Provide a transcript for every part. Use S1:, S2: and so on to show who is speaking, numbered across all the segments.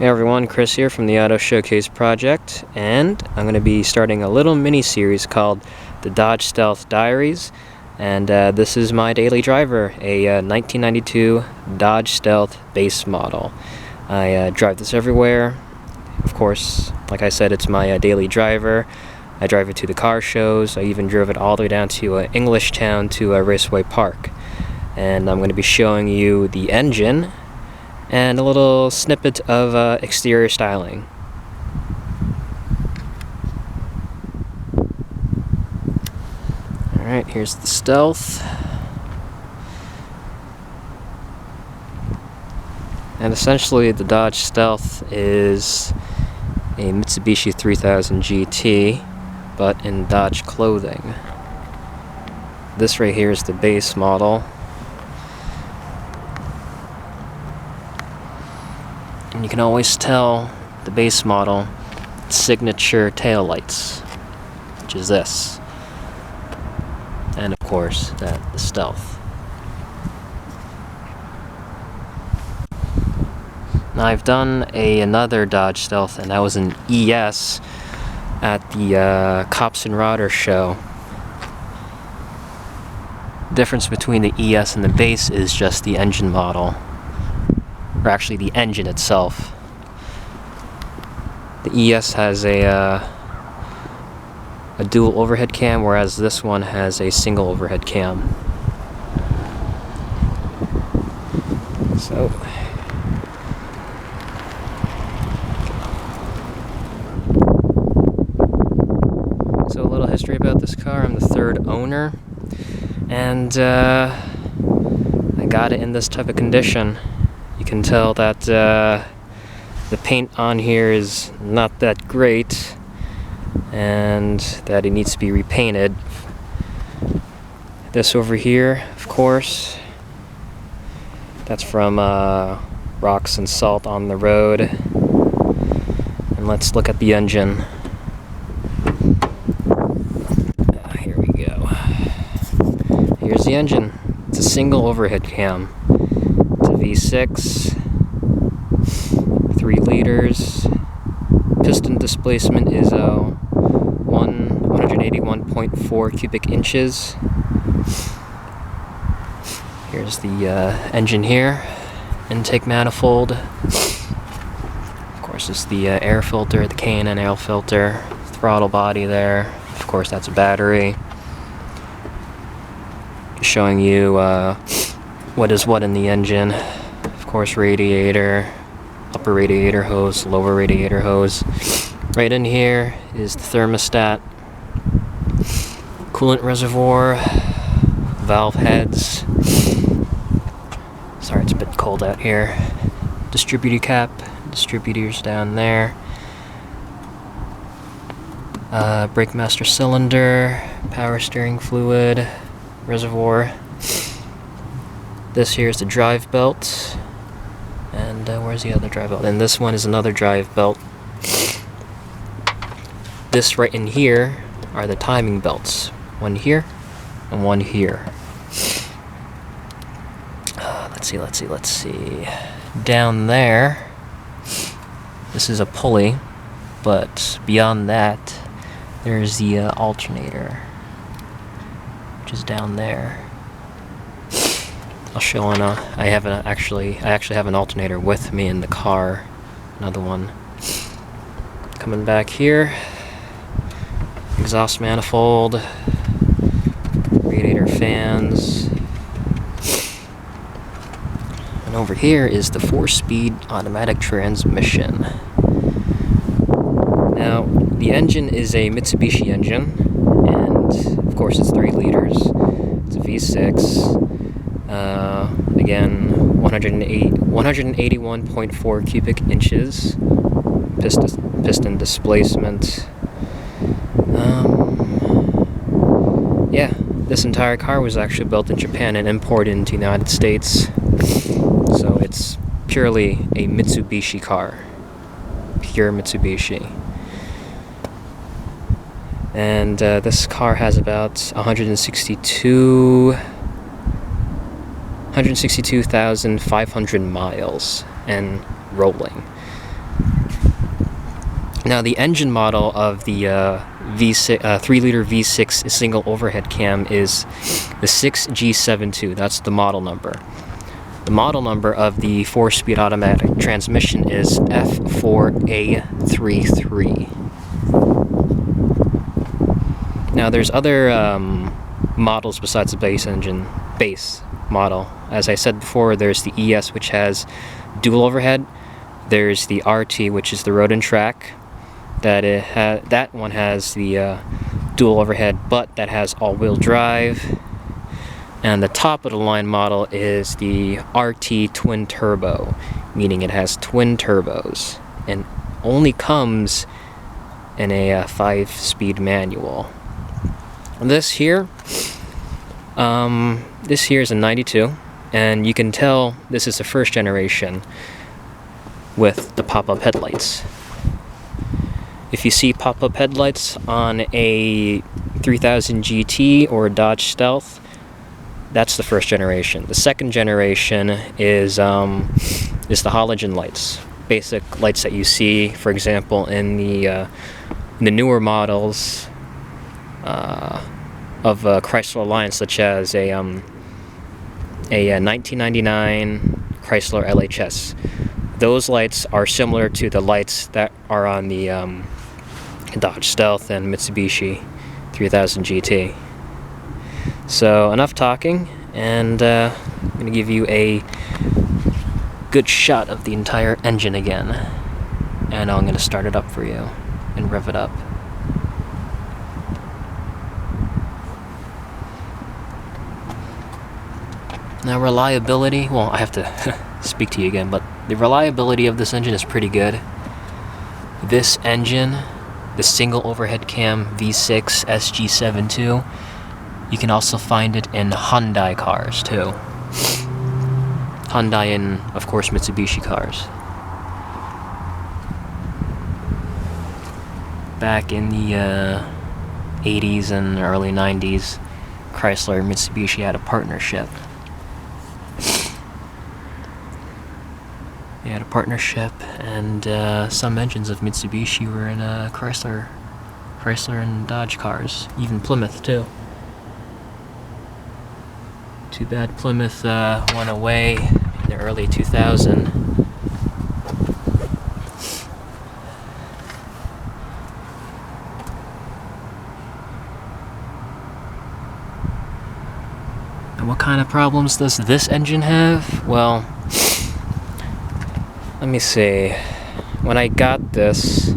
S1: Hey everyone, Chris here from the Auto Showcase Project, and I'm going to be starting a little mini-series called the Dodge Stealth Diaries, and this is my daily driver, a 1992 Dodge Stealth base model. I drive this everywhere. Of course, like I said, it's my daily driver. I drive it to the car shows. I even drove it all the way down to Englishtown to Raceway Park. And I'm going to be showing you the engine and a little snippet of exterior styling. Alright, here's the Stealth. And essentially the Dodge Stealth is a Mitsubishi 3000 GT, but in Dodge clothing. This right here is the base model. And you can always tell the base model signature taillights, which is this. And of course, the Stealth. Now I've done another Dodge Stealth, and that was an ES at the Cops and Rodder show. The difference between the ES and the base is just the engine model. Or actually the engine itself. The ES has a dual overhead cam, whereas this one has a single overhead cam. So a little history about this car. I'm the third owner, and I got it in this type of condition. You can tell that the paint on here is not that great and that it needs to be repainted. This over here, of course, that's from rocks and salt on the road. And let's look at the engine. Here we go. Here's the engine. It's a single overhead cam. V6, 3 liters. Piston displacement is 181.4 cubic inches. Here's the engine here. Intake manifold. Of course, it's the air filter, the K&N air filter. Throttle body there. Of course, that's a battery. Just showing you what is what in the engine. Of course, radiator, upper radiator hose, lower radiator hose. Right in here is the thermostat, coolant reservoir, valve heads. Sorry, it's a bit cold out here. Distributor cap, distributors down there. Brake master cylinder, power steering fluid, reservoir. This here is the drive belt, and where's the other drive belt? And this one is another drive belt. This right in here are the timing belts. One here, and one here. Let's see. Down there, this is a pulley, but beyond that, there's the alternator, which is down there. I'll show on I actually have an alternator with me in the car. Another one. Coming back here. Exhaust manifold. Radiator fans. And over here is the 4-speed automatic transmission. Now, the engine is a Mitsubishi engine, and of course it's 3 liters. It's a V6. Again, 181.4 cubic inches. Piston displacement. Yeah, this entire car was actually built in Japan and imported into the United States. So it's purely a Mitsubishi car. Pure Mitsubishi. And this car has about 162,500 miles and rolling. Now the engine model of the V6 3-liter V6 single overhead cam is the 6G72. That's the model number. The model number of the 4-speed automatic transmission is F4A33. Now there's other models besides the base model. As I said before, there's the ES, which has dual overhead. There's the RT, which is the road and track. That one has the dual overhead, but that has all-wheel drive. And the top of the line model is the RT twin turbo, meaning it has twin turbos and only comes in a 5-speed manual. This here is a 92, and you can tell this is the first generation with the pop-up headlights. If you see pop-up headlights on a 3000 GT or a Dodge Stealth, that's the first generation. The second generation is the halogen lights, basic lights that you see, for example, in the newer models of Chrysler Alliance, such as a 1999 Chrysler LHS. Those lights are similar to the lights that are on the Dodge Stealth and Mitsubishi 3000 GT. So enough talking, and I'm going to give you a good shot of the entire engine again. And I'm going to start it up for you and rev it up. Now reliability, well, I have to speak to you again, but the reliability of this engine is pretty good. This engine, the single overhead cam V6 SG72, you can also find it in Hyundai cars too. Hyundai and, of course, Mitsubishi cars. Back in the 80s and early 90s, Chrysler and Mitsubishi had a partnership. They had a partnership, and some engines of Mitsubishi were in Chrysler and Dodge cars, even Plymouth too. Too bad Plymouth went away in the early 2000s. And what kind of problems does this engine have? Well, let me see. When I got this,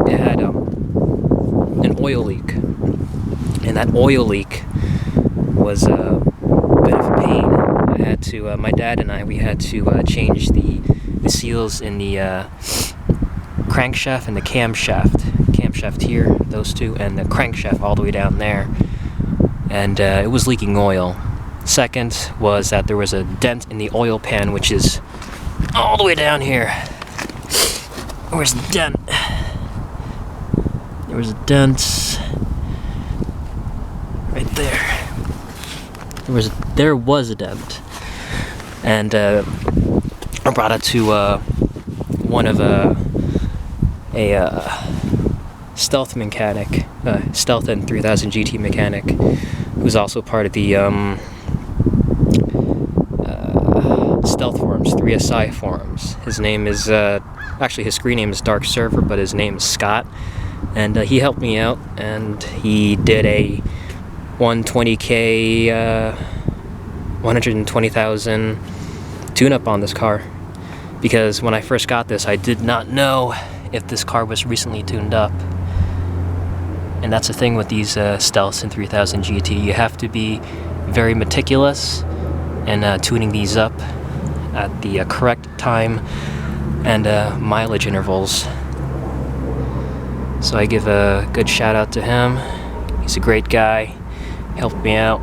S1: it had an oil leak, and that oil leak was a bit of a pain. I had to, my dad and I, we had to change the seals in the crankshaft and the camshaft here, those two, and the crankshaft all the way down there, and it was leaking oil. Second was that there was a dent in the oil pan, which is all the way down here. Where's the dent? There was a dent right there. There was a dent, and I brought it to one of a Stealth mechanic, Stealth and 3000 GT mechanic, who's also part of the Stealth forums, 3SI forums. His name is, actually his screen name is Dark Server, but his name is Scott. And he helped me out, and he did a 120K, 120,000 tune-up on this car. Because when I first got this, I did not know if this car was recently tuned up. And that's the thing with these Stealths and 3000 GT. You have to be very meticulous in tuning these up at the correct time and mileage intervals. So I give a good shout out to him. He's a great guy, helped me out,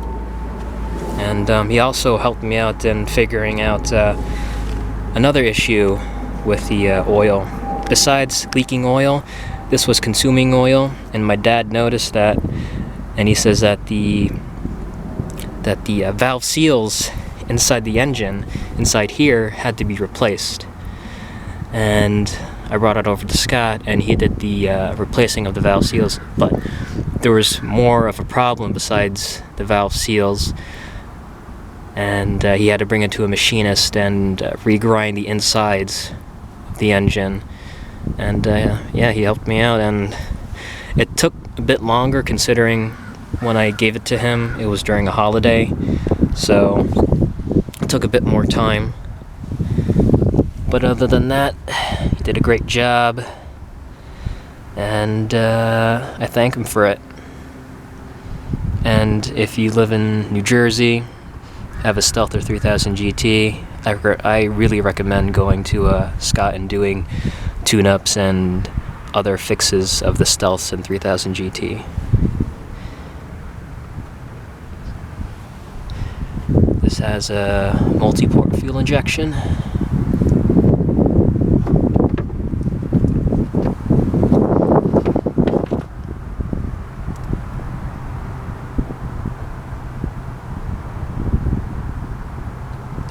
S1: and he also helped me out in figuring out another issue with the oil. Besides leaking oil, this was consuming oil, and my dad noticed that, and he says that the valve seals inside the engine, inside here, had to be replaced. and I brought it over to Scott, and he did the replacing of the valve seals, but there was more of a problem besides the valve seals, and he had to bring it to a machinist and regrind the insides of the engine. And yeah, he helped me out, and it took a bit longer considering when I gave it to him it was during a holiday, so it took a bit more time. But other than that, he did a great job, and I thank him for it. And if you live in New Jersey, have a Stealther 3000 GT, I really recommend going to Scott and doing tune-ups and other fixes of the Stealths and 3000 GT. This has a multi-port fuel injection.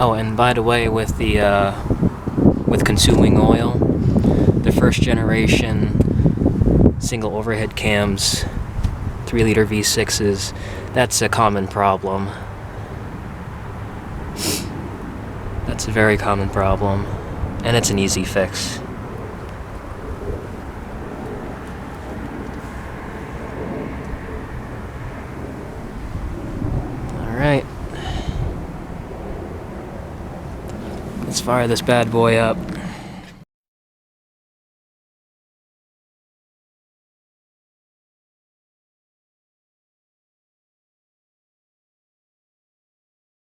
S1: Oh, and by the way, with consuming oil, the first generation single overhead cams, 3-liter V6s, that's a common problem. That's a very common problem, and it's an easy fix. Alright. Let's fire this bad boy up.